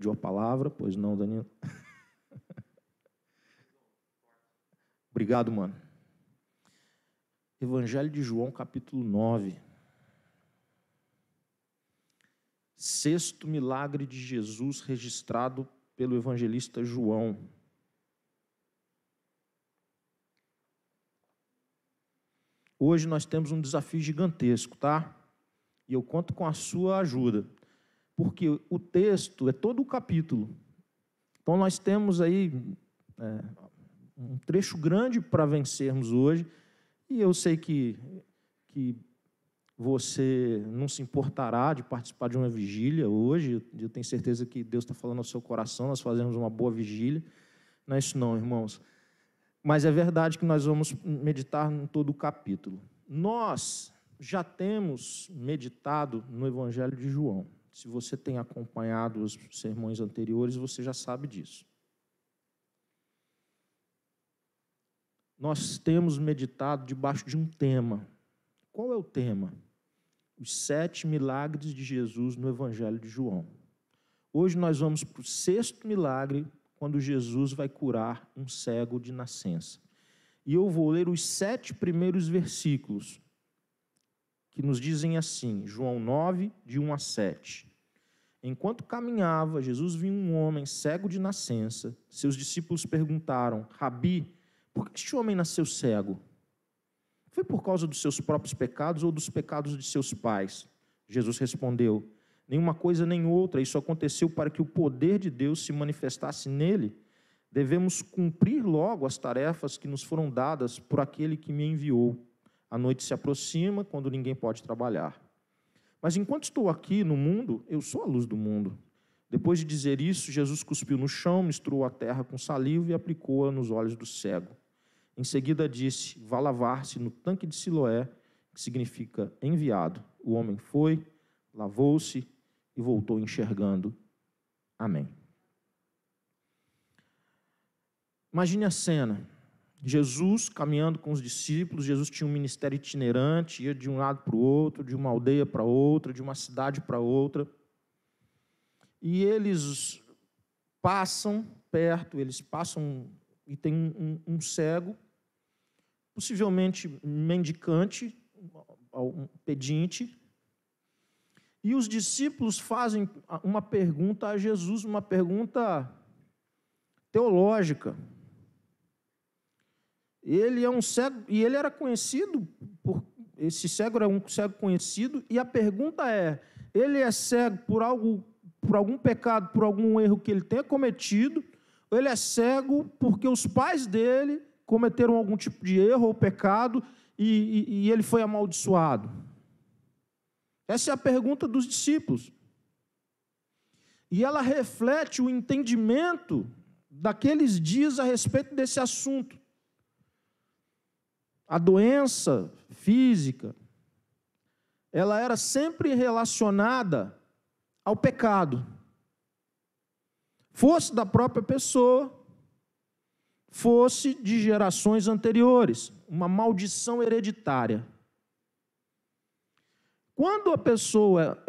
Pediu a palavra? Pois não, Danilo. Obrigado, mano. Evangelho de João, capítulo 9. Sexto milagre de Jesus registrado pelo evangelista João. Hoje nós temos um desafio gigantesco, tá? E eu conto com a sua ajuda, porque o texto é todo o capítulo. Então nós temos aí um trecho grande para vencermos hoje, e eu sei que você não se importará de participar de uma vigília hoje. Eu tenho certeza que Deus está falando ao seu coração, nós fazemos uma boa vigília. Não é isso não, irmãos. Mas é verdade que nós vamos meditar em todo o capítulo. Nós já temos meditado no Evangelho de João. Se você tem acompanhado os sermões anteriores, você já sabe disso. Nós temos meditado debaixo de um tema. Qual é o tema? Os 7 milagres de Jesus no Evangelho de João. Hoje nós vamos para o 6º milagre, quando Jesus vai curar um cego de nascença. E eu vou ler os 7 primeiros versículos, que nos dizem assim, João 9, de 1 a 7. Enquanto caminhava, Jesus viu um homem cego de nascença. Seus discípulos perguntaram, Rabi, por que este homem nasceu cego? Foi por causa dos seus próprios pecados ou dos pecados de seus pais? Jesus respondeu, nenhuma coisa nem outra, isso aconteceu para que o poder de Deus se manifestasse nele. Devemos cumprir logo as tarefas que nos foram dadas por aquele que me enviou. A noite se aproxima, quando ninguém pode trabalhar. Mas enquanto estou aqui no mundo, eu sou a luz do mundo. Depois de dizer isso, Jesus cuspiu no chão, misturou a terra com saliva e aplicou-a nos olhos do cego. Em seguida disse, vá lavar-se no tanque de Siloé, que significa enviado. O homem foi, lavou-se e voltou enxergando. Amém. Imagine a cena. Jesus caminhando com os discípulos, Jesus tinha um ministério itinerante, ia de um lado para o outro, de uma aldeia para outra, de uma cidade para outra. E eles passam perto, e tem um cego, possivelmente mendicante, um pedinte, e os discípulos fazem uma pergunta a Jesus, uma pergunta teológica. Ele é um cego, e ele era conhecido, esse cego era um cego conhecido, e a pergunta é, ele é cego por algum pecado, por algum erro que ele tenha cometido, ou ele é cego porque os pais dele cometeram algum tipo de erro ou pecado, e ele foi amaldiçoado? Essa é a pergunta dos discípulos. E ela reflete o entendimento daqueles dias a respeito desse assunto. A doença física, ela era sempre relacionada ao pecado. Fosse da própria pessoa, fosse de gerações anteriores, uma maldição hereditária. Quando a pessoa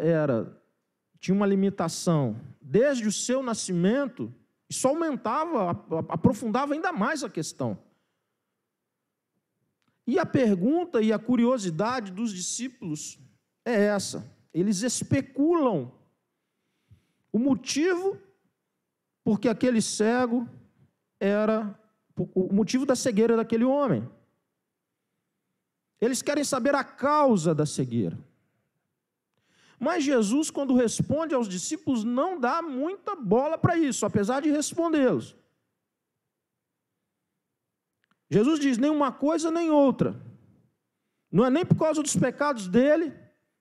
tinha uma limitação desde o seu nascimento, isso aumentava, aprofundava ainda mais a questão. E a pergunta e a curiosidade dos discípulos é essa. Eles especulam o motivo porque aquele cego o motivo da cegueira daquele homem. Eles querem saber a causa da cegueira. Mas Jesus, quando responde aos discípulos, não dá muita bola para isso, apesar de respondê-los. Jesus diz, nem uma coisa nem outra. Não é nem por causa dos pecados dele,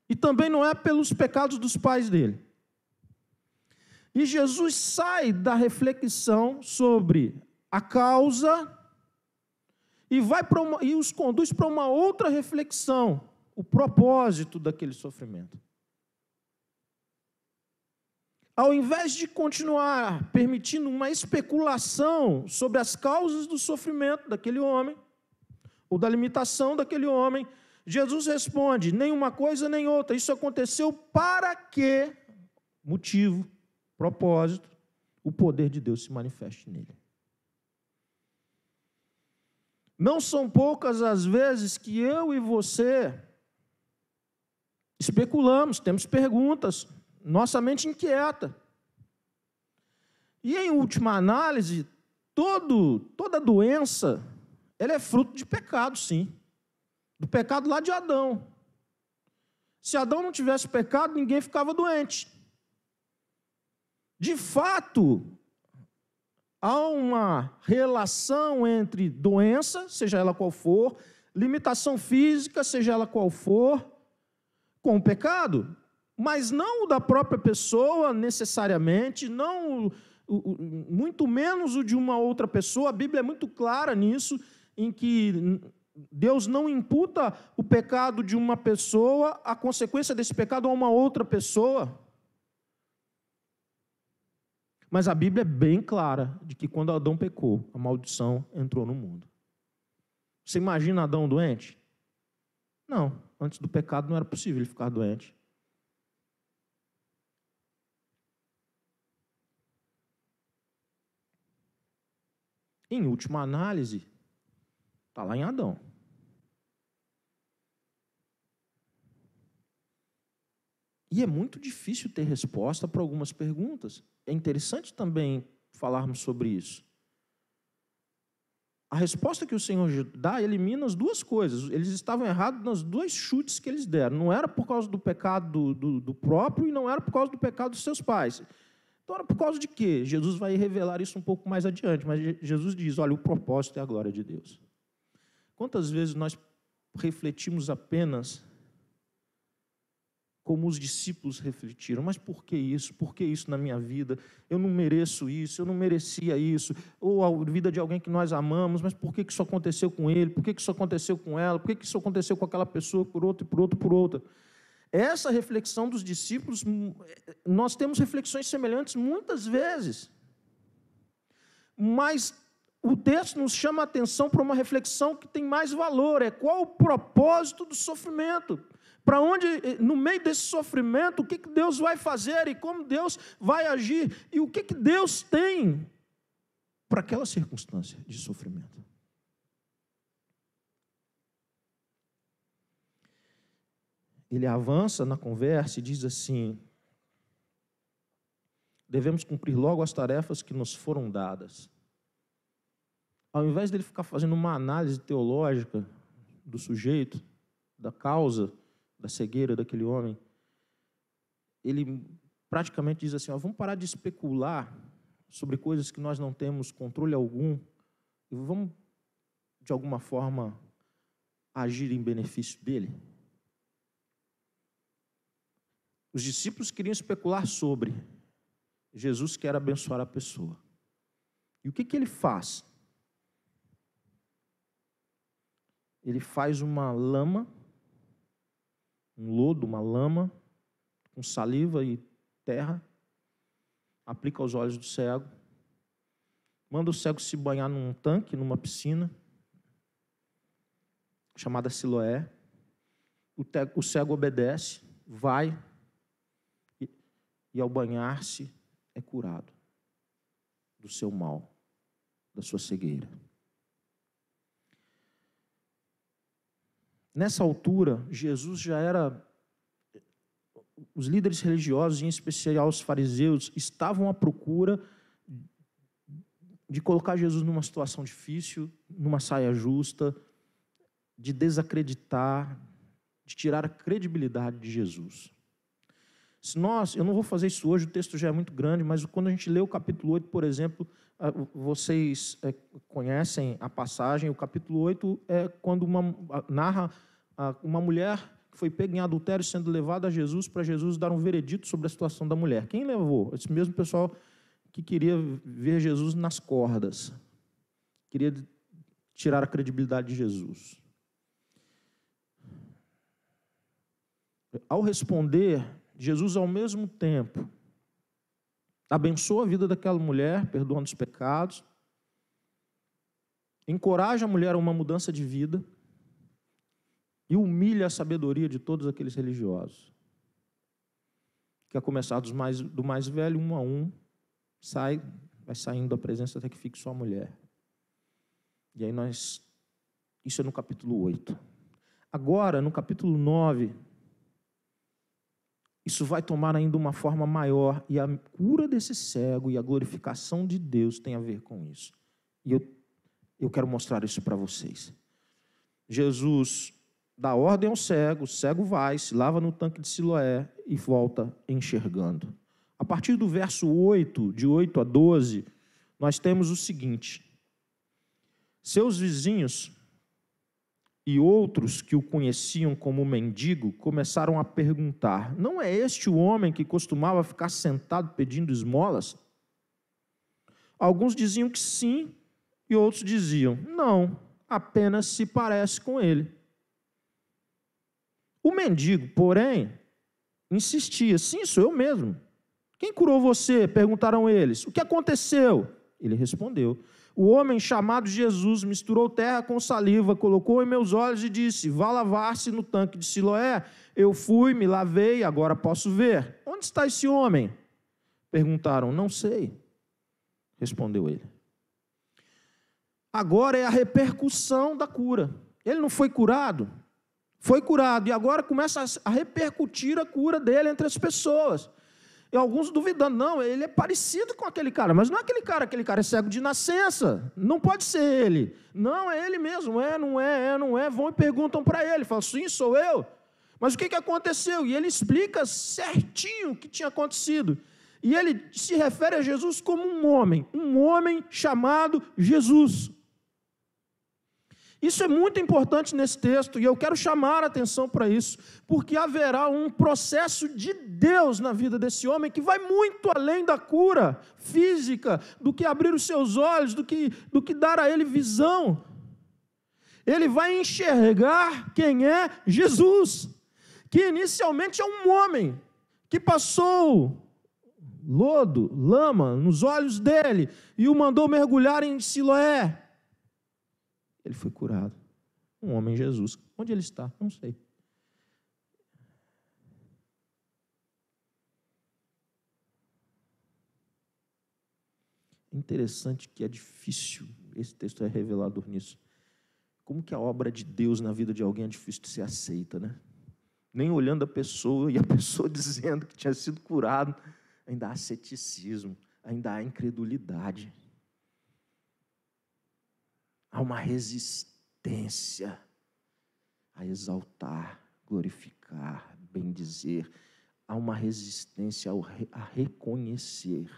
e também não é pelos pecados dos pais dele. E Jesus sai da reflexão sobre a causa e os conduz para uma outra reflexão, o propósito daquele sofrimento. Ao invés de continuar permitindo uma especulação sobre as causas do sofrimento daquele homem, ou da limitação daquele homem, Jesus responde, nem uma coisa nem outra, isso aconteceu para que, motivo, propósito, o poder de Deus se manifeste nele. Não são poucas as vezes que eu e você especulamos, temos perguntas, nossa mente inquieta. E, em última análise, toda doença, ela é fruto de pecado, sim. Do pecado lá de Adão. Se Adão não tivesse pecado, ninguém ficava doente. De fato, há uma relação entre doença, seja ela qual for, limitação física, seja ela qual for, com o pecado, mas não o da própria pessoa necessariamente, não muito menos o de uma outra pessoa. A Bíblia é muito clara nisso, em que Deus não imputa o pecado de uma pessoa, a consequência desse pecado a uma outra pessoa. Mas a Bíblia é bem clara de que quando Adão pecou, a maldição entrou no mundo. Você imagina Adão doente? Não, antes do pecado não era possível ele ficar doente. Em última análise, está lá em Adão. E é muito difícil ter resposta para algumas perguntas. É interessante também falarmos sobre isso. A resposta que o Senhor dá elimina as duas coisas. Eles estavam errados nos dois chutes que eles deram. Não era por causa do pecado do próprio e não era por causa do pecado dos seus pais. Então era por causa de quê? Jesus vai revelar isso um pouco mais adiante, mas Jesus diz, olha, o propósito é a glória de Deus. Quantas vezes nós refletimos apenas como os discípulos refletiram, mas por que isso? Por que isso na minha vida? Eu não mereço isso, eu não merecia isso. Ou a vida de alguém que nós amamos, mas por que isso aconteceu com ele? Por que isso aconteceu com ela? Por que isso aconteceu com aquela pessoa, por outra, por outra, por outra? Essa reflexão dos discípulos, nós temos reflexões semelhantes muitas vezes. Mas o texto nos chama a atenção para uma reflexão que tem mais valor, é qual o propósito do sofrimento? Para onde, no meio desse sofrimento, o que Deus vai fazer e como Deus vai agir? E o que Deus tem para aquela circunstância de sofrimento? Ele avança na conversa e diz assim, devemos cumprir logo as tarefas que nos foram dadas. Ao invés dele ficar fazendo uma análise teológica do sujeito, da causa da cegueira daquele homem, ele praticamente diz assim, vamos parar de especular sobre coisas que nós não temos controle algum e vamos, de alguma forma, agir em benefício dele. Os discípulos queriam especular sobre, Jesus quer abençoar a pessoa. E o que ele faz? Ele faz uma lama, um lodo, uma lama, com saliva e terra, aplica aos olhos do cego, manda o cego se banhar num tanque, numa piscina, chamada Siloé. O cego obedece, vai, e ao banhar-se é curado do seu mal, da sua cegueira. Nessa altura, Jesus já era... Os líderes religiosos, em especial os fariseus, estavam à procura de colocar Jesus numa situação difícil, numa saia justa, de desacreditar, de tirar a credibilidade de Jesus. Eu não vou fazer isso hoje, o texto já é muito grande, mas quando a gente lê o capítulo 8, por exemplo, vocês conhecem a passagem, o capítulo 8 é quando narra uma mulher que foi pega em adultério sendo levada a Jesus para Jesus dar um veredito sobre a situação da mulher. Quem levou? Esse mesmo pessoal que queria ver Jesus nas cordas, queria tirar a credibilidade de Jesus. Ao responder, Jesus, ao mesmo tempo, abençoa a vida daquela mulher, perdoando os pecados, encoraja a mulher a uma mudança de vida e humilha a sabedoria de todos aqueles religiosos, que a começar do mais velho, um a um, vai saindo da presença até que fique sua mulher. E aí isso é no capítulo 8. Agora, no capítulo 9, isso vai tomar ainda uma forma maior, e a cura desse cego e a glorificação de Deus tem a ver com isso. E eu quero mostrar isso para vocês. Jesus dá ordem ao cego, o cego vai, se lava no tanque de Siloé e volta enxergando. A partir do verso 8, de 8 a 12, nós temos o seguinte: seus vizinhos e outros que o conheciam como mendigo começaram a perguntar: não é este o homem que costumava ficar sentado pedindo esmolas? Alguns diziam que sim, e outros diziam: não, apenas se parece com ele. O mendigo, porém, insistia: sim, sou eu mesmo. Quem curou você? Perguntaram eles. O que aconteceu? Ele respondeu: o homem chamado Jesus misturou terra com saliva, colocou em meus olhos e disse: vá lavar-se no tanque de Siloé. Eu fui, me lavei, agora posso ver. Onde está esse homem? Perguntaram. Não sei, respondeu ele. Agora é a repercussão da cura. Ele não foi curado? Foi curado, e agora começa a repercutir a cura dele entre as pessoas. E alguns duvidando: não, ele é parecido com aquele cara, mas não é aquele cara é cego de nascença, não pode ser ele. Não, é ele mesmo, não é. Vão e perguntam para ele, falam: sim, sou eu. Mas o que aconteceu? E ele explica certinho o que tinha acontecido. E ele se refere a Jesus como um homem chamado Jesus. Isso é muito importante nesse texto, e eu quero chamar a atenção para isso, porque haverá um processo de Deus na vida desse homem que vai muito além da cura física, do que abrir os seus olhos, do que dar a ele visão. Ele vai enxergar quem é Jesus, que inicialmente é um homem que passou lodo, lama nos olhos dele e o mandou mergulhar em Siloé. Ele foi curado. Um homem, Jesus. Onde ele está? Não sei. É interessante que é difícil, esse texto é revelador nisso. Como que a obra de Deus na vida de alguém é difícil de ser aceita, né? Nem olhando a pessoa e a pessoa dizendo que tinha sido curado, ainda há ceticismo, ainda há incredulidade. Há uma resistência a exaltar, glorificar, bendizer. Há uma resistência a reconhecer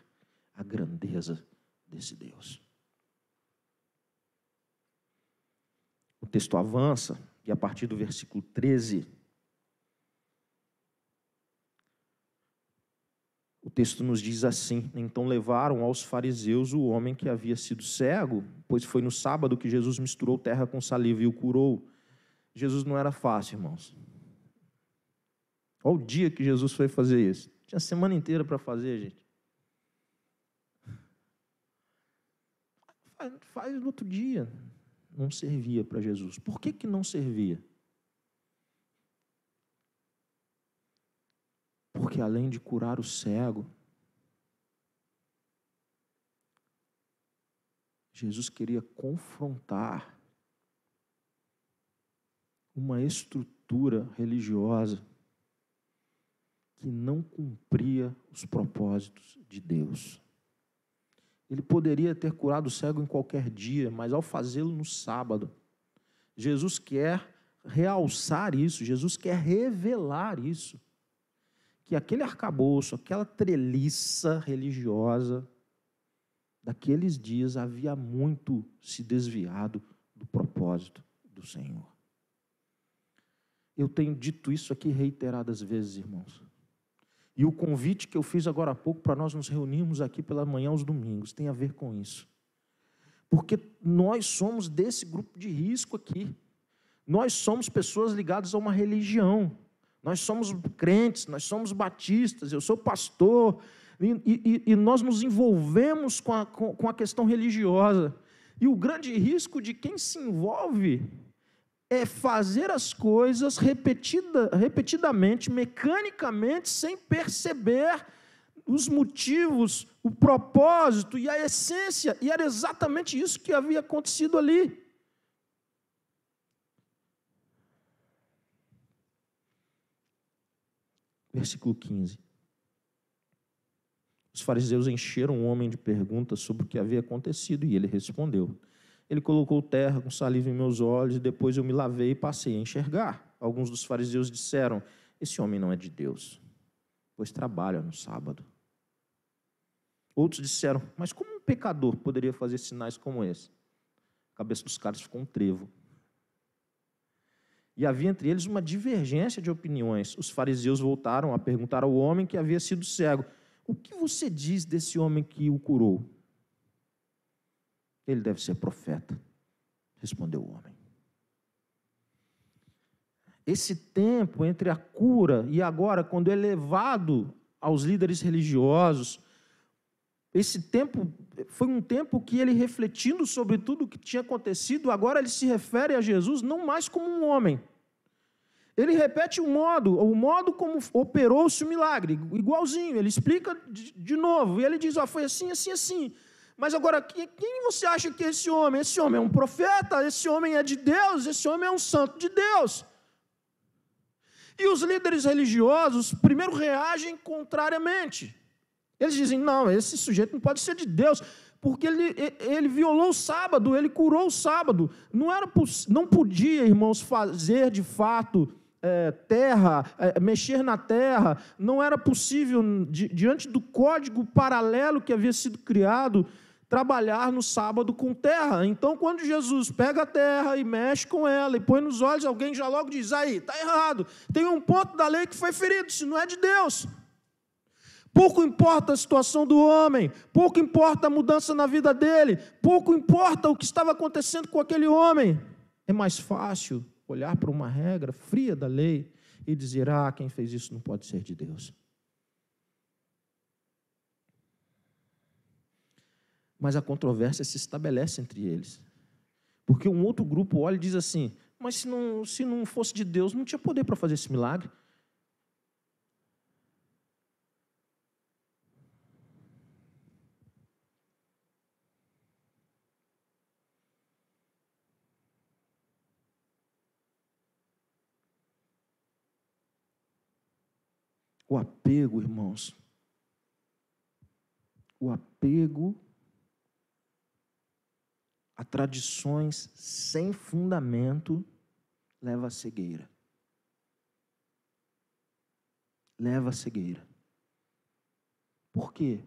a grandeza desse Deus. O texto avança, e a partir do versículo 13, o texto nos diz assim: então levaram aos fariseus o homem que havia sido cego, pois foi no sábado que Jesus misturou terra com saliva e o curou. Jesus não era fácil, irmãos. Olha o dia que Jesus foi fazer isso. Tinha a semana inteira para fazer, gente. Faz no outro dia. Não servia para Jesus. Por que não servia? Porque além de curar o cego, Jesus queria confrontar uma estrutura religiosa que não cumpria os propósitos de Deus. Ele poderia ter curado o cego em qualquer dia, mas ao fazê-lo no sábado, Jesus quer realçar isso, Jesus quer revelar isso. Que aquele arcabouço, aquela treliça religiosa daqueles dias havia muito se desviado do propósito do Senhor. Eu tenho dito isso aqui reiteradas vezes, irmãos. E o convite que eu fiz agora há pouco para nós nos reunirmos aqui pela manhã aos domingos tem a ver com isso. Porque nós somos desse grupo de risco aqui. Nós somos pessoas ligadas a uma religião. Nós somos crentes, nós somos batistas, eu sou pastor, e nós nos envolvemos com a questão religiosa. E o grande risco de quem se envolve é fazer as coisas repetidamente, mecanicamente, sem perceber os motivos, o propósito e a essência, e era exatamente isso que havia acontecido ali. Versículo 15. Os fariseus encheram o homem de perguntas sobre o que havia acontecido, e ele respondeu: ele colocou terra com saliva em meus olhos, e depois eu me lavei e passei a enxergar. Alguns dos fariseus disseram: esse homem não é de Deus, pois trabalha no sábado. Outros disseram: mas como um pecador poderia fazer sinais como esse? A cabeça dos caras ficou um trevo. E havia entre eles uma divergência de opiniões. Os fariseus voltaram a perguntar ao homem que havia sido cego: o que você diz desse homem que o curou? Ele deve ser profeta, respondeu o homem. Esse tempo entre a cura e agora, quando é levado aos líderes religiosos, esse tempo foi um tempo que ele, refletindo sobre tudo o que tinha acontecido, agora ele se refere a Jesus não mais como um homem. Ele repete o modo como operou-se o milagre, igualzinho, ele explica de novo, e ele diz: foi assim, assim, assim. Mas agora, quem você acha que é esse homem? Esse homem é um profeta, esse homem é de Deus, esse homem é um santo de Deus. E os líderes religiosos primeiro reagem contrariamente. Eles dizem: não, esse sujeito não pode ser de Deus, porque ele violou o sábado, ele curou o sábado. Não podia, irmãos, fazer de fato mexer na terra. Não era possível, diante do código paralelo que havia sido criado, trabalhar no sábado com terra. Então, quando Jesus pega a terra e mexe com ela e põe nos olhos, alguém já logo diz: aí, está errado, tem um ponto da lei que foi ferido, isso não é de Deus. Pouco importa a situação do homem, pouco importa a mudança na vida dele, pouco importa o que estava acontecendo com aquele homem. É mais fácil olhar para uma regra fria da lei e dizer: quem fez isso não pode ser de Deus. Mas a controvérsia se estabelece entre eles. Porque um outro grupo olha e diz assim: mas se não fosse de Deus, não tinha poder para fazer esse milagre. O apego, irmãos, o apego a tradições sem fundamento leva à cegueira. Leva à cegueira. Por quê?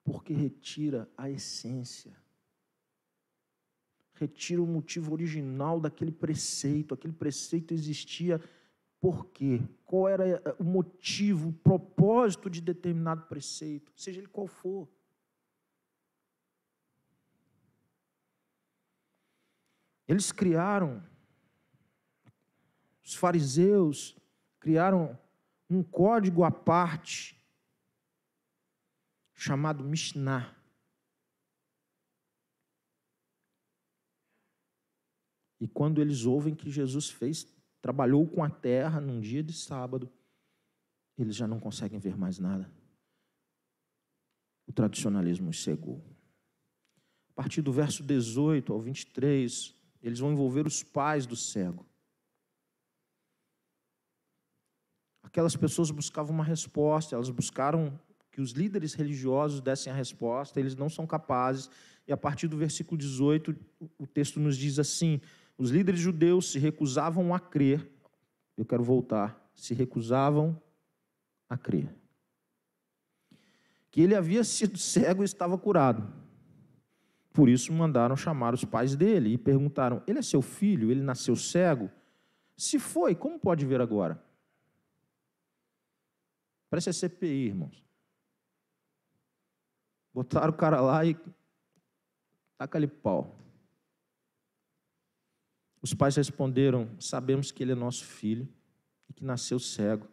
Porque retira a essência. Retira o motivo original daquele preceito. Aquele preceito existia por quê? Qual era o motivo, o propósito de determinado preceito, seja ele qual for. Eles criaram, os fariseus criaram um código à parte, chamado Mishnah. E quando eles ouvem que Jesus trabalhou com a terra num dia de sábado, eles já não conseguem ver mais nada. O tradicionalismo os cegou. A partir do verso 18 ao 23, eles vão envolver os pais do cego. Aquelas pessoas buscavam uma resposta, elas buscaram que os líderes religiosos dessem a resposta, eles não são capazes. E a partir do versículo 18, o texto nos diz assim: os líderes judeus se recusavam a crer, eu quero voltar, se recusavam a crer, que ele havia sido cego e estava curado. Por isso mandaram chamar os pais dele e perguntaram: ele é seu filho? Ele nasceu cego? Se foi, como pode ver agora? Parece a CPI, irmãos. Botaram o cara lá e taca-lhe pau. Os pais responderam: sabemos que ele é nosso filho e que nasceu cego,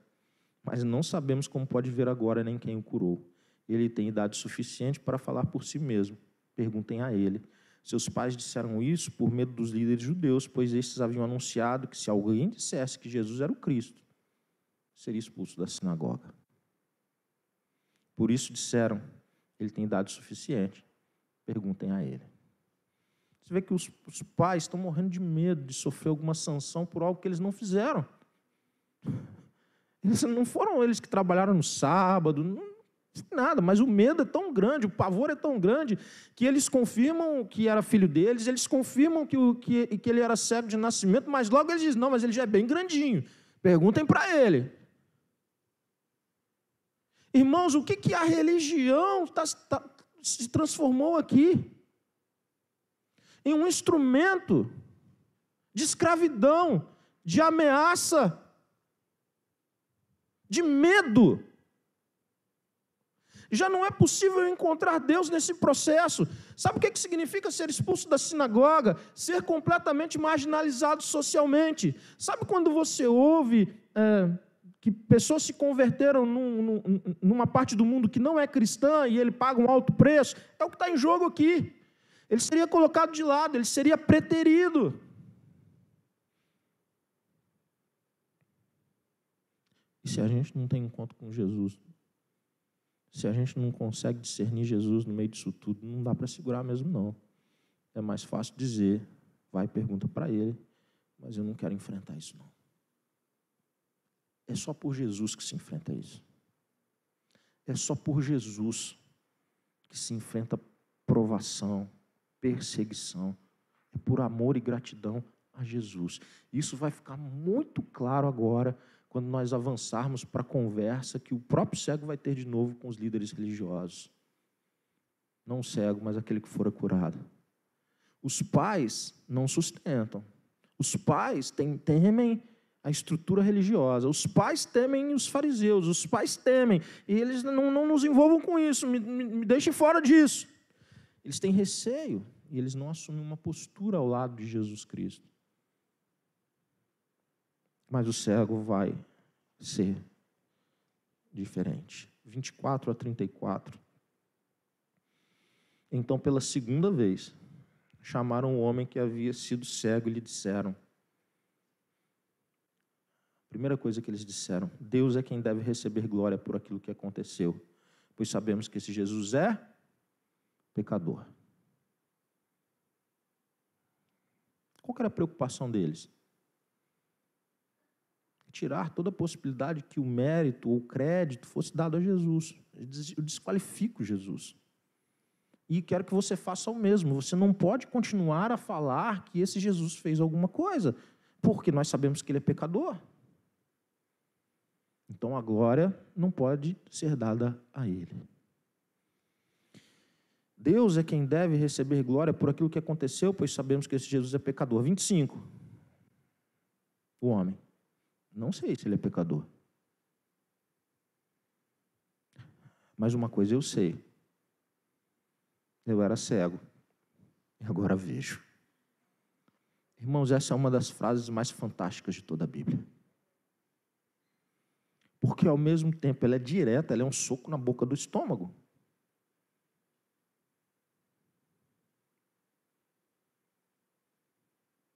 mas não sabemos como pode ver agora nem quem o curou. Ele tem idade suficiente para falar por si mesmo. Perguntem a ele. Seus pais disseram isso por medo dos líderes judeus, pois estes haviam anunciado que se alguém dissesse que Jesus era o Cristo, seria expulso da sinagoga. Por isso disseram, ele tem idade suficiente. Perguntem a ele. Você vê que os pais estão morrendo de medo de sofrer alguma sanção por algo que eles não fizeram. Não foram eles que trabalharam no sábado, nada, mas o medo é tão grande, o pavor é tão grande, que eles confirmam que era filho deles, eles confirmam que ele era cego de nascimento, mas logo eles dizem, não, mas ele já é bem grandinho. Perguntem para ele. Irmãos, o que a religião se transformou aqui? Em um instrumento de escravidão, de ameaça, de medo. Já não é possível encontrar Deus nesse processo. Sabe o que significa ser expulso da sinagoga? Ser completamente marginalizado socialmente. Sabe quando você ouve que pessoas se converteram numa parte do mundo que não é cristã e ele paga um alto preço? É o que está em jogo aqui. Ele seria colocado de lado, ele seria preterido. E se a gente não tem encontro com Jesus, se a gente não consegue discernir Jesus no meio disso tudo, não dá para segurar mesmo, não. É mais fácil dizer, vai e pergunta para ele, mas eu não quero enfrentar isso, não. É só por Jesus que se enfrenta isso. É só por Jesus que se enfrenta provação, perseguição. É por amor e gratidão a Jesus. Isso vai ficar muito claro agora, quando nós avançarmos para a conversa que o próprio cego vai ter de novo com os líderes religiosos. Não o cego, mas aquele que fora curado. Os pais não sustentam. Os pais temem a estrutura religiosa. Os pais temem os fariseus. Os pais temem. E eles não nos envolvam com isso. Me deixem fora disso. Eles têm receio. E eles não assumem uma postura ao lado de Jesus Cristo. Mas o cego vai ser diferente. 24 a 34. Então, pela segunda vez, chamaram o homem que havia sido cego e lhe disseram. Primeira coisa que eles disseram: Deus é quem deve receber glória por aquilo que aconteceu, pois sabemos que esse Jesus é pecador. Qual que era a preocupação deles? Tirar toda a possibilidade que o mérito ou o crédito fosse dado a Jesus. Eu desqualifico Jesus. E quero que você faça o mesmo. Você não pode continuar a falar que esse Jesus fez alguma coisa, porque nós sabemos que ele é pecador. Então a glória não pode ser dada a ele. Deus é quem deve receber glória por aquilo que aconteceu, pois sabemos que esse Jesus é pecador. 25. O homem. Não sei se ele é pecador. Mas uma coisa eu sei. Eu era cego e agora vejo. Irmãos, essa é uma das frases mais fantásticas de toda a Bíblia. Porque ao mesmo tempo ela é direta, ela é um soco na boca do estômago.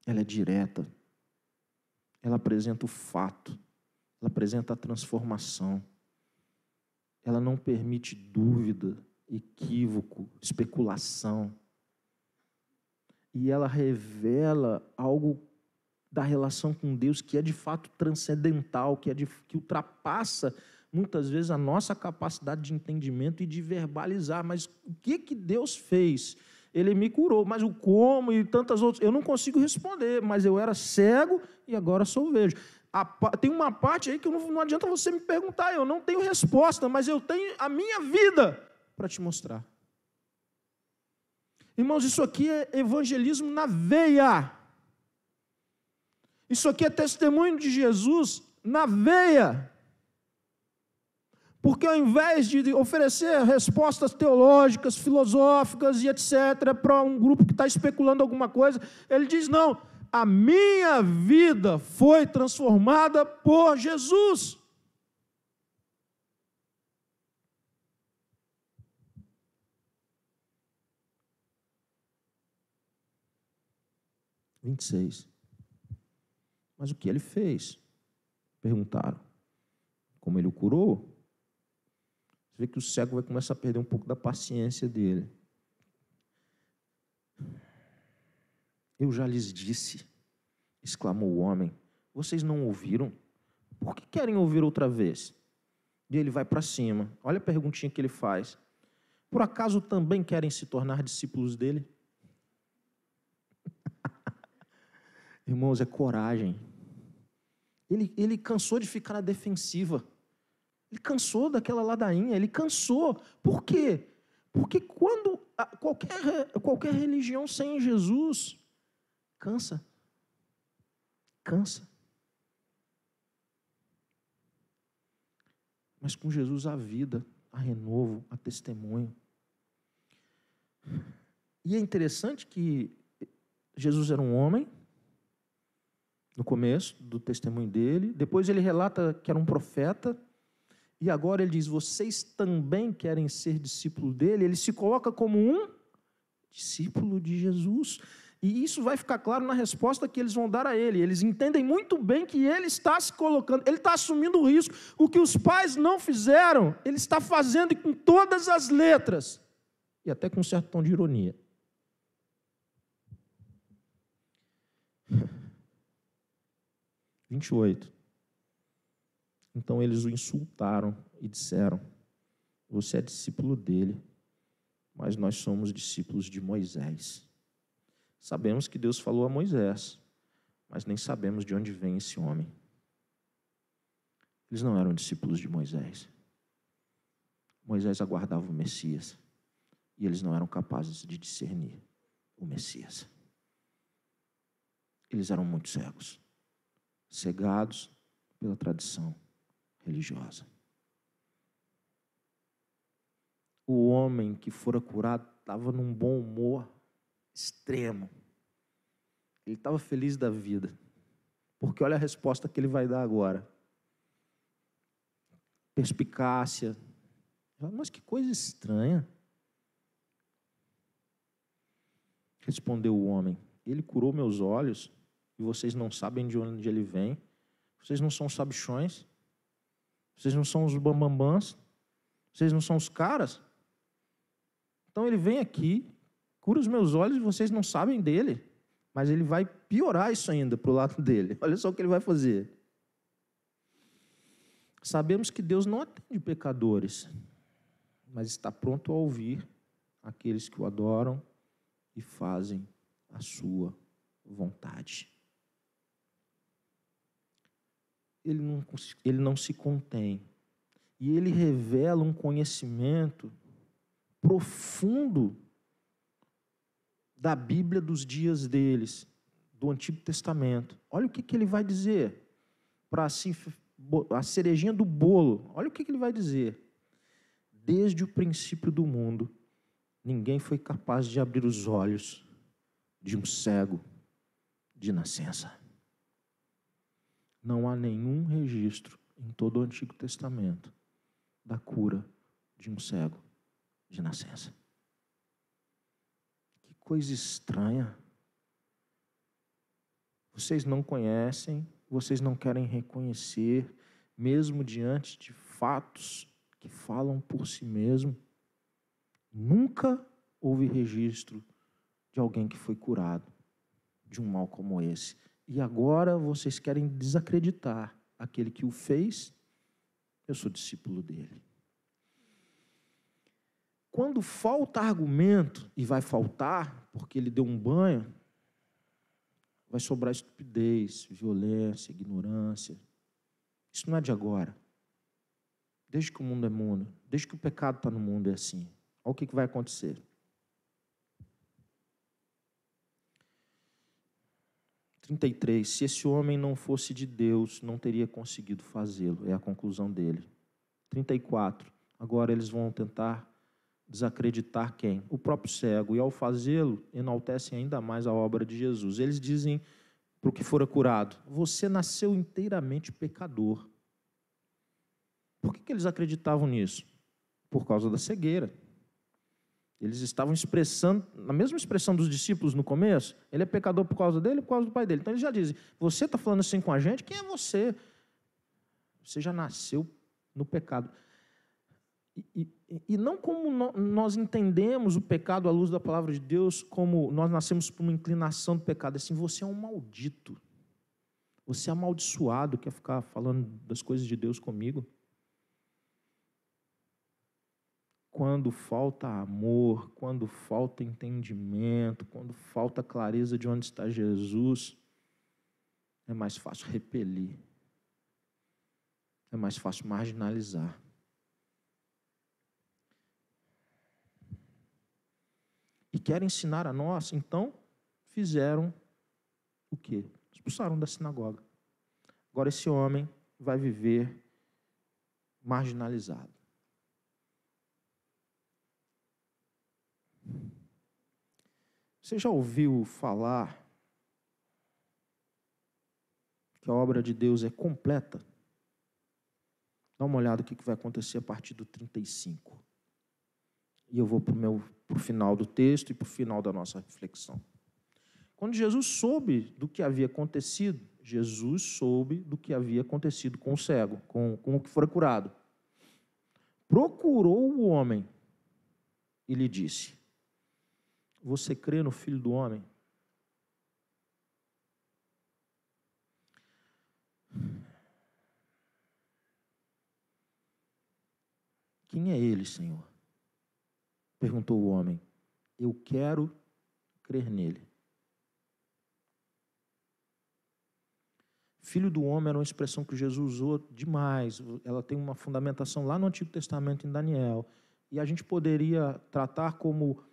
Ela é direta. Ela apresenta o fato. Ela apresenta a transformação. Ela não permite dúvida, equívoco, especulação. E ela revela algo da relação com Deus que é de fato transcendental, que ultrapassa muitas vezes a nossa capacidade de entendimento e de verbalizar. Mas o que Deus fez? Ele me curou, mas o como e tantas outras, eu não consigo responder, mas eu era cego e agora sou vejo. Tem uma parte aí que não adianta você me perguntar, eu não tenho resposta, mas eu tenho a minha vida para te mostrar. Irmãos, isso aqui é evangelismo na veia. Isso aqui é testemunho de Jesus na veia. Porque ao invés de oferecer respostas teológicas, filosóficas e etc., para um grupo que está especulando alguma coisa, ele diz, não, a minha vida foi transformada por Jesus. Vinte e 26. Mas o que ele fez? Perguntaram. Como ele o curou? Você vê que o cego vai começar a perder um pouco da paciência dele. Eu já lhes disse, exclamou o homem, vocês não ouviram? Por que querem ouvir outra vez? E ele vai para cima. Olha a perguntinha que ele faz. Por acaso também querem se tornar discípulos dele? Irmãos, é coragem. Ele cansou de ficar na defensiva. Ele cansou daquela ladainha, ele cansou. Por quê? Porque quando qualquer religião sem Jesus cansa. Cansa. Mas com Jesus há vida, há renovo, há testemunho. E é interessante que Jesus era um homem, no começo do testemunho dele, depois ele relata que era um profeta, e agora ele diz, vocês também querem ser discípulo dele? Ele se coloca como um discípulo de Jesus. E isso vai ficar claro na resposta que eles vão dar a ele. Eles entendem muito bem que ele está se colocando, ele está assumindo o risco. O que os pais não fizeram, ele está fazendo com todas as letras. E até com um certo tom de ironia. (28) Então eles o insultaram e disseram, você é discípulo dele, mas nós somos discípulos de Moisés. Sabemos que Deus falou a Moisés, mas nem sabemos de onde vem esse homem. Eles não eram discípulos de Moisés. Moisés aguardava o Messias, e eles não eram capazes de discernir o Messias. Eles eram muito cegos, cegados pela tradição religiosa. O homem que fora curado estava num bom humor extremo. Ele estava feliz da vida. Porque olha a resposta que ele vai dar agora. Perspicácia. Mas que coisa estranha. Respondeu o homem, ele curou meus olhos e vocês não sabem de onde ele vem. Vocês não são os sabichões. Vocês não são os bambambãs. Vocês não são os caras. Então ele vem aqui, cura os meus olhos e vocês não sabem dele. Mas ele vai piorar isso ainda para o lado dele. Olha só o que ele vai fazer. Sabemos que Deus não atende pecadores, mas está pronto a ouvir aqueles que o adoram e fazem a sua vontade. Ele não se contém. E ele revela um conhecimento profundo da Bíblia dos dias deles, do Antigo Testamento. Olha o que ele vai dizer, para assim, a cerejinha do bolo. Olha o que ele vai dizer. Desde o princípio do mundo, ninguém foi capaz de abrir os olhos de um cego de nascença. Não há nenhum registro em todo o Antigo Testamento da cura de um cego de nascença. Que coisa estranha. Vocês não conhecem, vocês não querem reconhecer, mesmo diante de fatos que falam por si mesmo. Nunca houve registro de alguém que foi curado de um mal como esse. E agora vocês querem desacreditar aquele que o fez. Eu sou discípulo dele. Quando falta argumento, e vai faltar, porque ele deu um banho, vai sobrar estupidez, violência, ignorância. Isso não é de agora. Desde que o mundo é mundo, desde que o pecado está no mundo é assim. Olha o que vai acontecer. 33. Se esse homem não fosse de Deus, não teria conseguido fazê-lo. É a conclusão dele. 34. Agora eles vão tentar desacreditar quem? O próprio cego. E ao fazê-lo, enaltecem ainda mais a obra de Jesus. Eles dizem para o que fora curado, você nasceu inteiramente pecador. Por que eles acreditavam nisso? Por causa da cegueira. Eles estavam expressando, na mesma expressão dos discípulos no começo, ele é pecador por causa dele e por causa do pai dele. Então eles já dizem, você está falando assim com a gente? Quem é você? Você já nasceu no pecado. E não como nós entendemos o pecado à luz da palavra de Deus, como nós nascemos por uma inclinação do pecado. Assim, você é um maldito. Você é amaldiçoado, quer ficar falando das coisas de Deus comigo? Quando falta amor, quando falta entendimento, quando falta clareza de onde está Jesus, é mais fácil repelir. É mais fácil marginalizar. E querem ensinar a nós, então, fizeram o quê? Expulsaram da sinagoga. Agora esse homem vai viver marginalizado. Você já ouviu falar que a obra de Deus é completa? Dá uma olhada no que vai acontecer a partir do 35. E eu vou para o final do texto e para o final da nossa reflexão. Quando Jesus soube do que havia acontecido, Jesus soube do que havia acontecido com o cego, com o que fora curado. Procurou o homem e lhe disse: você crê no Filho do Homem? Quem é ele, Senhor? Perguntou o homem. Eu quero crer nele. Filho do homem era uma expressão que Jesus usou demais. Ela tem uma fundamentação lá no Antigo Testamento, em Daniel. E a gente poderia tratar como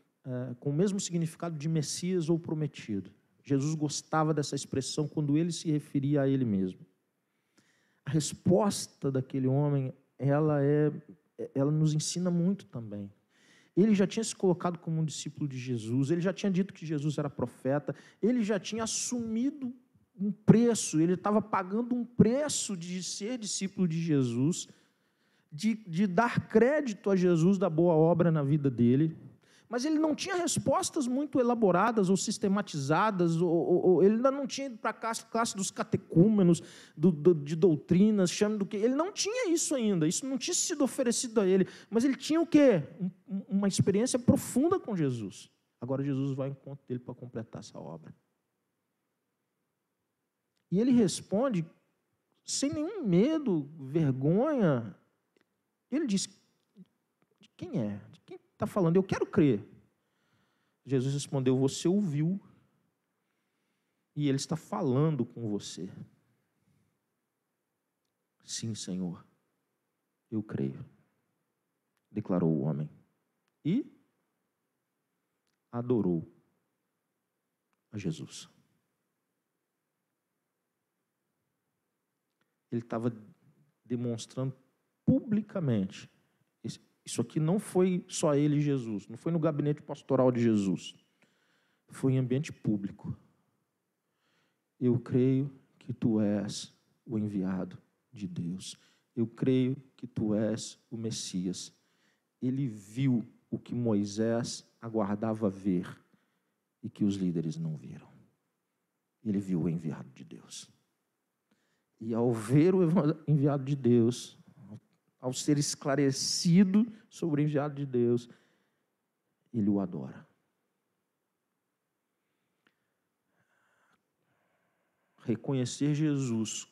com o mesmo significado de Messias ou prometido. Jesus gostava dessa expressão quando ele se referia a ele mesmo. A resposta daquele homem, ela nos ensina muito também. Ele já tinha se colocado como um discípulo de Jesus, ele já tinha dito que Jesus era profeta, ele já tinha assumido um preço, ele estava pagando um preço de ser discípulo de Jesus, de dar crédito a Jesus da boa obra na vida dele, mas ele não tinha respostas muito elaboradas ou sistematizadas, ou ele ainda não tinha ido para a classe dos catecúmenos, de doutrinas, chame do que. Ele não tinha isso ainda, isso não tinha sido oferecido a ele, mas ele tinha o quê? Uma experiência profunda com Jesus. Agora Jesus vai ao encontro dele para completar essa obra. E ele responde sem nenhum medo, vergonha. Ele diz: de quem é? De quem está falando? Eu quero crer. Jesus respondeu: você ouviu e ele está falando com você. Sim, Senhor, eu creio, declarou o homem. E adorou a Jesus. Ele estava demonstrando publicamente. Isso aqui não foi só ele e Jesus, não foi no gabinete pastoral de Jesus, foi em ambiente público. Eu creio que tu és o enviado de Deus. Eu creio que tu és o Messias. Ele viu o que Moisés aguardava ver e que os líderes não viram. Ele viu o enviado de Deus. E ao ver o enviado de Deus, ao ser esclarecido sobre o enviado de Deus, ele o adora. Reconhecer Jesus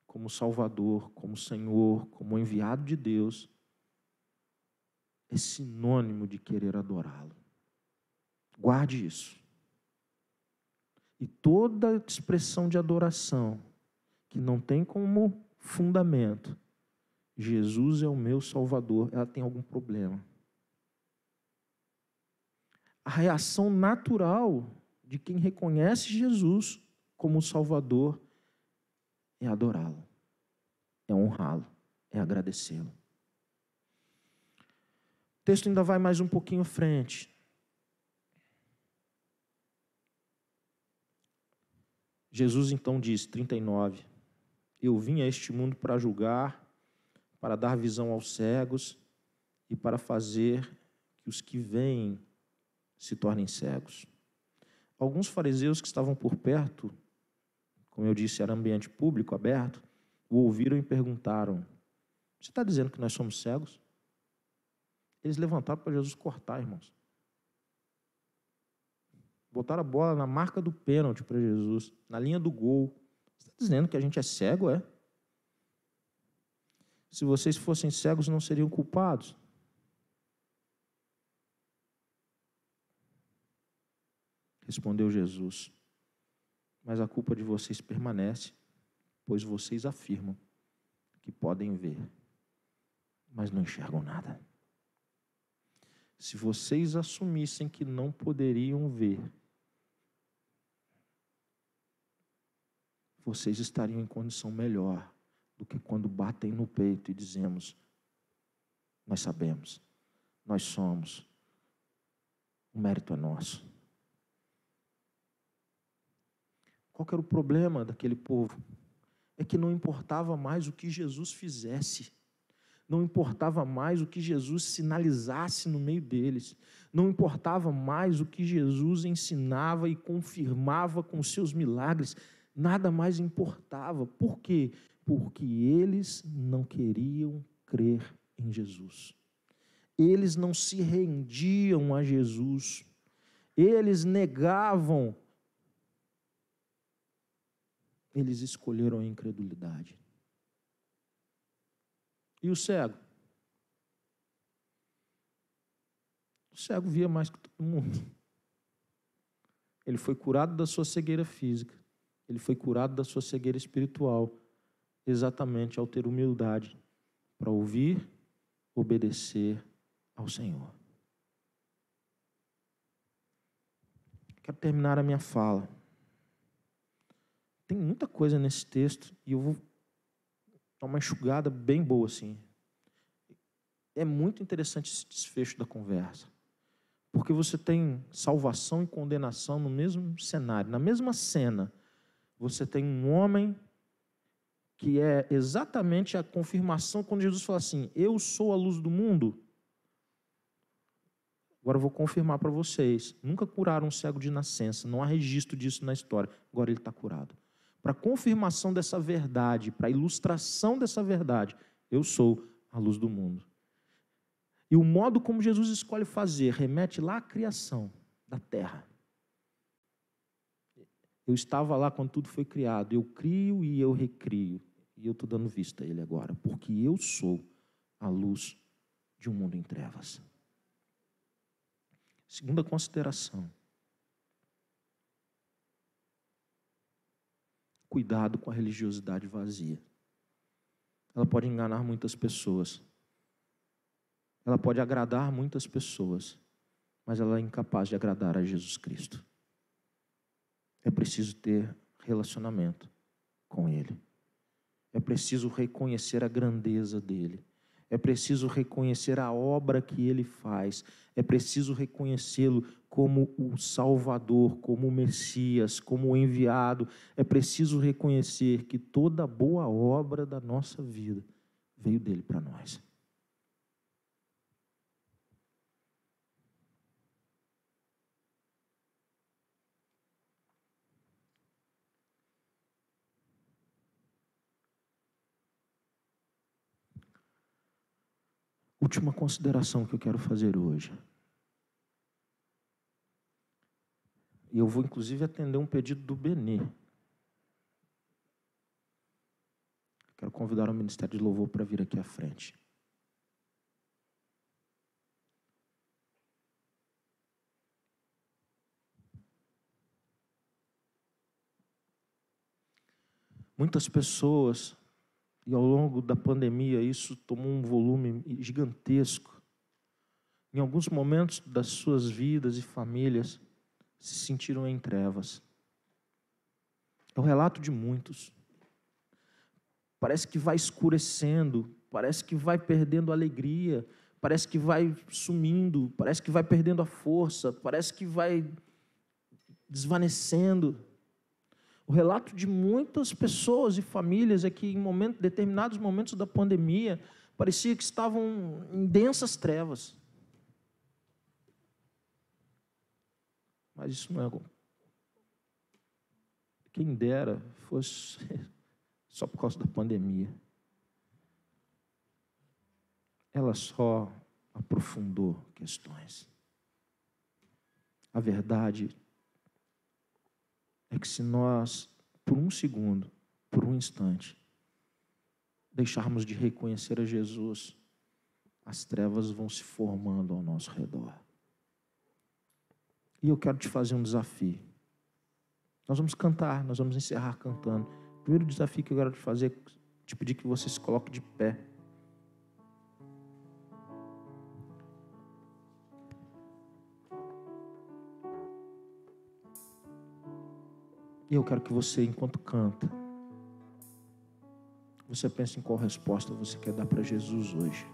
como Salvador, como Senhor, como enviado de Deus, é sinônimo de querer adorá-lo. Guarde isso. E toda expressão de adoração que não tem como fundamento Jesus é o meu Salvador, ela tem algum problema. A reação natural de quem reconhece Jesus como Salvador é adorá-lo, é honrá-lo, é agradecê-lo. O texto ainda vai mais um pouquinho à frente. Jesus então diz, 39, eu vim a este mundo para julgar, para dar visão aos cegos e para fazer que os que veem se tornem cegos. Alguns fariseus que estavam por perto, como eu disse, era ambiente público, aberto, o ouviram e perguntaram, você está dizendo que nós somos cegos? Eles levantaram para Jesus cortar, irmãos. Botaram a bola na marca do pênalti para Jesus, na linha do gol. Você está dizendo que a gente é cego, é? Se vocês fossem cegos, não seriam culpados. Respondeu Jesus: mas a culpa de vocês permanece, pois vocês afirmam que podem ver, mas não enxergam nada. Se vocês assumissem que não poderiam ver, vocês estariam em condição melhor do que quando batem no peito e dizemos: nós sabemos, nós somos, o mérito é nosso. Qual que era o problema daquele povo? É que não importava mais o que Jesus fizesse, não importava mais o que Jesus sinalizasse no meio deles, não importava mais o que Jesus ensinava e confirmava com seus milagres, nada mais importava. Por quê? Porque eles não queriam crer em Jesus. Eles não se rendiam a Jesus. Eles negavam. Eles escolheram a incredulidade. E o cego? O cego via mais que todo mundo. Ele foi curado da sua cegueira física. Ele foi curado da sua cegueira espiritual, exatamente ao ter humildade para ouvir, obedecer ao Senhor. Quero terminar a minha fala. Tem muita coisa nesse texto e eu vou dar uma enxugada bem boa assim. É muito interessante esse desfecho da conversa, porque você tem salvação e condenação no mesmo cenário, na mesma cena. Você tem um homem que é exatamente a confirmação quando Jesus fala assim: eu sou a luz do mundo. Agora eu vou confirmar para vocês, nunca curaram um cego de nascença, não há registro disso na história, agora ele está curado. Para confirmação dessa verdade, para ilustração dessa verdade, eu sou a luz do mundo. E o modo como Jesus escolhe fazer remete lá à criação da terra. Eu estava lá quando tudo foi criado, eu crio e eu recrio, e eu estou dando vista a ele agora, porque eu sou a luz de um mundo em trevas. Segunda consideração. Cuidado com a religiosidade vazia. Ela pode enganar muitas pessoas. Ela pode agradar muitas pessoas, mas ela é incapaz de agradar a Jesus Cristo. É preciso ter relacionamento com Ele. É preciso reconhecer a grandeza dEle. É preciso reconhecer a obra que Ele faz. É preciso reconhecê-lo como o Salvador, como o Messias, como o enviado. É preciso reconhecer que toda boa obra da nossa vida veio dele para nós. Última consideração que eu quero fazer hoje. E eu vou, inclusive, atender um pedido do Benê. Quero convidar o Ministério de Louvor para vir aqui à frente. Muitas pessoas, e ao longo da pandemia isso tomou um volume gigantesco, em alguns momentos das suas vidas e famílias, se sentiram em trevas. É o relato de muitos. Parece que vai escurecendo, parece que vai perdendo a alegria, parece que vai sumindo, parece que vai perdendo a força, parece que vai desvanecendo. O relato de muitas pessoas e famílias é que em determinados momentos da pandemia, parecia que estavam em densas trevas. Mas isso não é... Quem dera fosse só por causa da pandemia. Ela só aprofundou questões. A verdade é que se nós, por um segundo, por um instante, deixarmos de reconhecer a Jesus, as trevas vão se formando ao nosso redor. E eu quero te fazer um desafio. Nós vamos cantar, nós vamos encerrar cantando. O primeiro desafio que eu quero te fazer é te pedir que você se coloque de pé. E eu quero que você, enquanto canta, você pense em qual resposta você quer dar para Jesus hoje.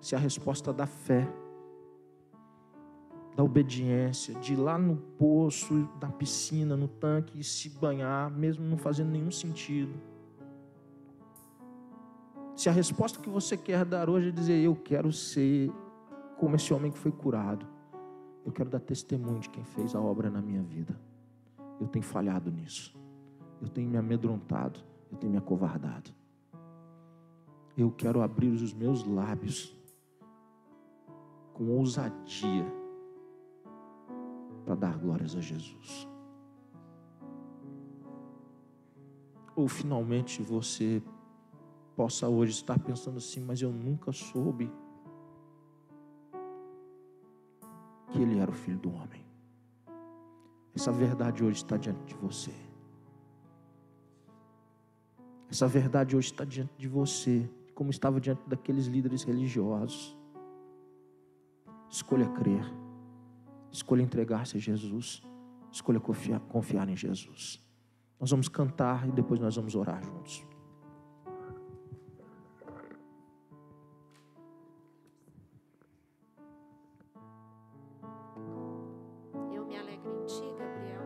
Se a resposta da fé, da obediência, de ir lá no poço, na piscina, no tanque e se banhar, mesmo não fazendo nenhum sentido. Se a resposta que você quer dar hoje é dizer, eu quero ser como esse homem que foi curado. Eu quero dar testemunho de quem fez a obra na minha vida. Eu tenho falhado nisso. Eu tenho me amedrontado. Eu tenho me acovardado. Eu quero abrir os meus lábios com ousadia para dar glórias a Jesus. Ou finalmente você possa hoje estar pensando assim, mas eu nunca soube que Ele era o Filho do Homem. Essa verdade hoje está diante de você. Essa verdade hoje está diante de você, como estava diante daqueles líderes religiosos. Escolha crer. Escolha entregar-se a Jesus. Escolha confiar em Jesus. Nós vamos cantar e depois nós vamos orar juntos. Eu me alegro em ti, Gabriel.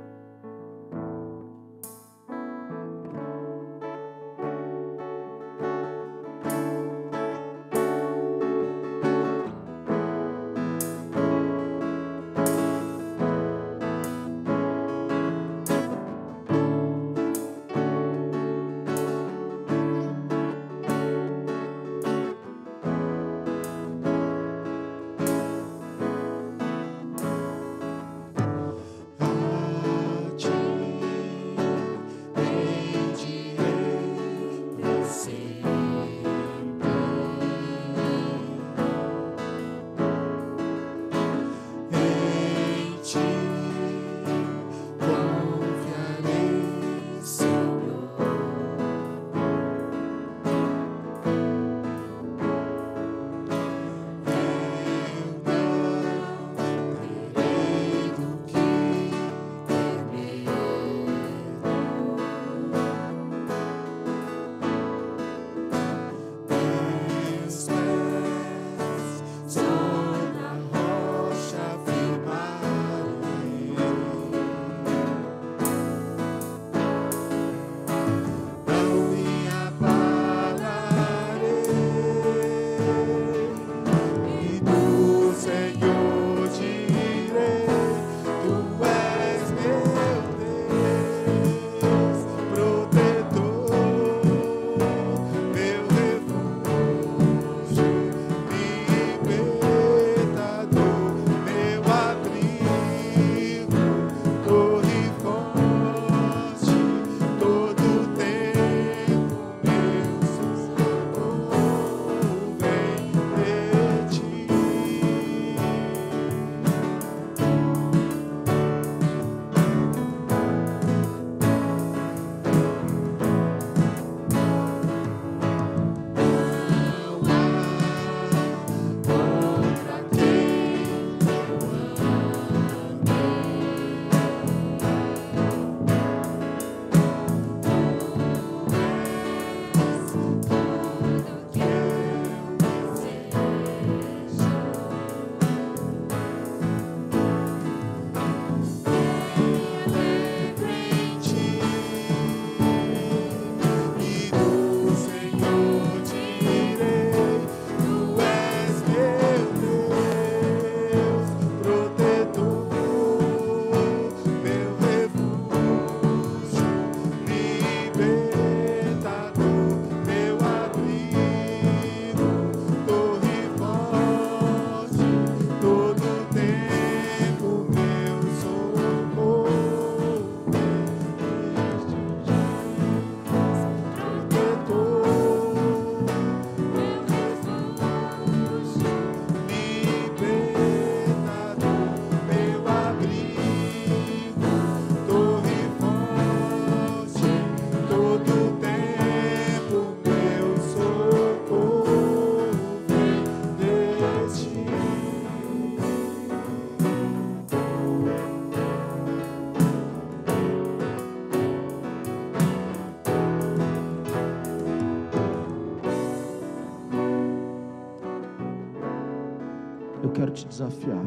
quero te desafiar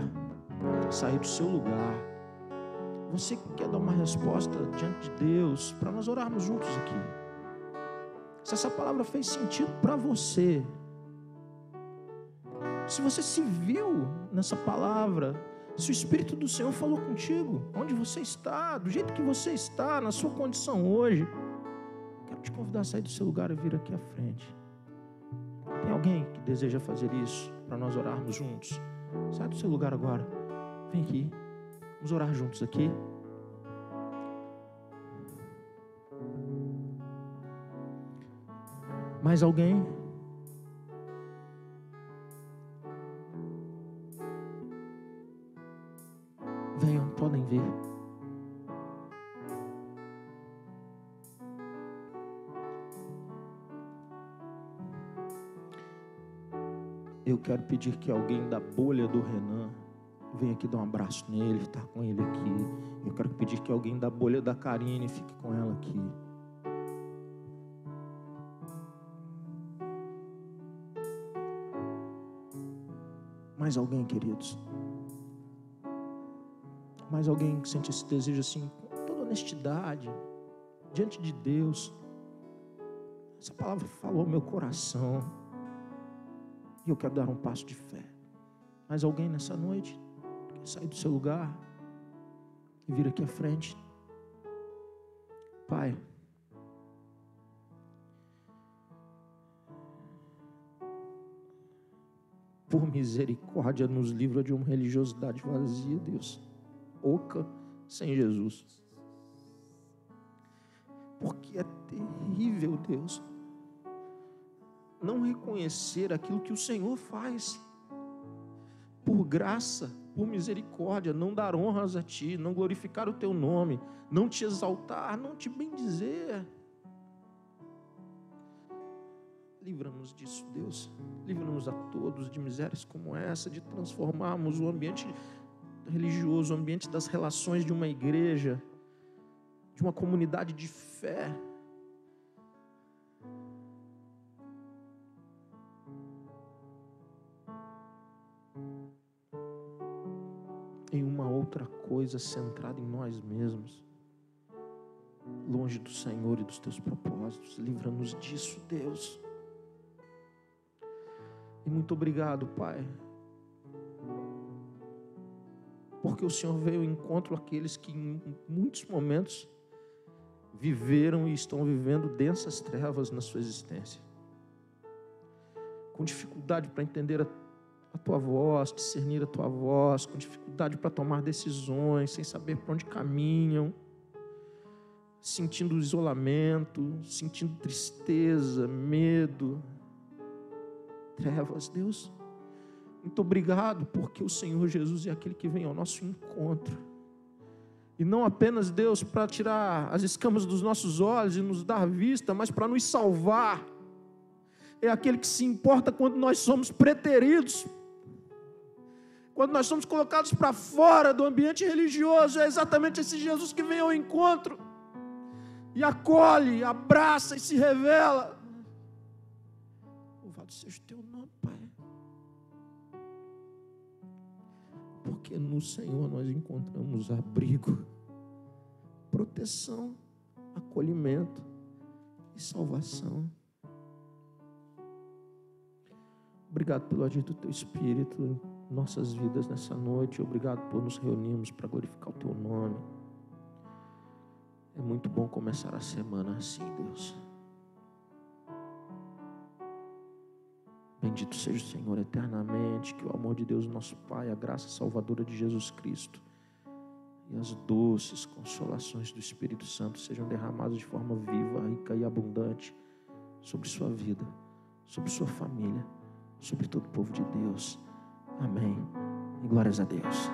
a sair do seu lugar. Você que quer dar uma resposta diante de Deus, para nós orarmos juntos aqui. Se essa palavra fez sentido para você, se você se viu nessa palavra, se o Espírito do Senhor falou contigo, onde você está, do jeito que você está, na sua condição hoje, quero te convidar a sair do seu lugar e vir aqui à frente. Tem alguém que deseja fazer isso para nós orarmos juntos? Sai do seu lugar agora, vem aqui, vamos orar juntos aqui. Mais alguém? Venham, podem vir. Eu quero pedir que alguém da bolha do Renan venha aqui dar um abraço nele, estar com ele aqui. Eu quero pedir que alguém da bolha da Karine fique com ela aqui. Mais alguém, queridos? Mais alguém que sente esse desejo assim, com toda honestidade, diante de Deus? Essa palavra falou ao meu coração e eu quero dar um passo de fé. Mais alguém nessa noite quer sair do seu lugar e vir aqui à frente? Pai, por misericórdia, nos livra de uma religiosidade vazia, Deus, oca, sem Jesus. Porque é terrível, Deus, não reconhecer aquilo que o Senhor faz. Por graça, por misericórdia, não dar honras a Ti, não glorificar o Teu nome, não Te exaltar, não Te bendizer. Livra-nos disso, Deus. Livra-nos a todos de misérias como essa, de transformarmos o ambiente religioso, o ambiente das relações de uma igreja, de uma comunidade de fé, em uma outra coisa centrada em nós mesmos, longe do Senhor e dos Teus propósitos. Livra-nos disso, Deus. E muito obrigado, Pai, porque o Senhor veio ao encontro àqueles que em muitos momentos viveram e estão vivendo densas trevas na sua existência, com dificuldade para entender a Tua voz, discernir a Tua voz, com dificuldade para tomar decisões, sem saber para onde caminham, sentindo isolamento, sentindo tristeza, medo, trevas. Deus, muito obrigado, porque o Senhor Jesus é aquele que vem ao nosso encontro, e não apenas, Deus, para tirar as escamas dos nossos olhos e nos dar vista, mas para nos salvar. É aquele que se importa quando nós somos preteridos, quando nós somos colocados para fora do ambiente religioso. É exatamente esse Jesus que vem ao encontro e acolhe, abraça e se revela. Louvado seja o Teu nome, Pai, porque no Senhor nós encontramos abrigo, proteção, acolhimento e salvação. Obrigado pelo agir do Teu Espírito em nossas vidas nessa noite. Obrigado por nos reunirmos para glorificar o Teu nome. É muito bom começar a semana assim, Deus. Bendito seja o Senhor eternamente. Que o amor de Deus, nosso Pai, a graça salvadora de Jesus Cristo e as doces consolações do Espírito Santo sejam derramadas de forma viva, rica e abundante sobre sua vida, sobre sua família, sobre todo o povo de Deus. Amém. E glórias a Deus.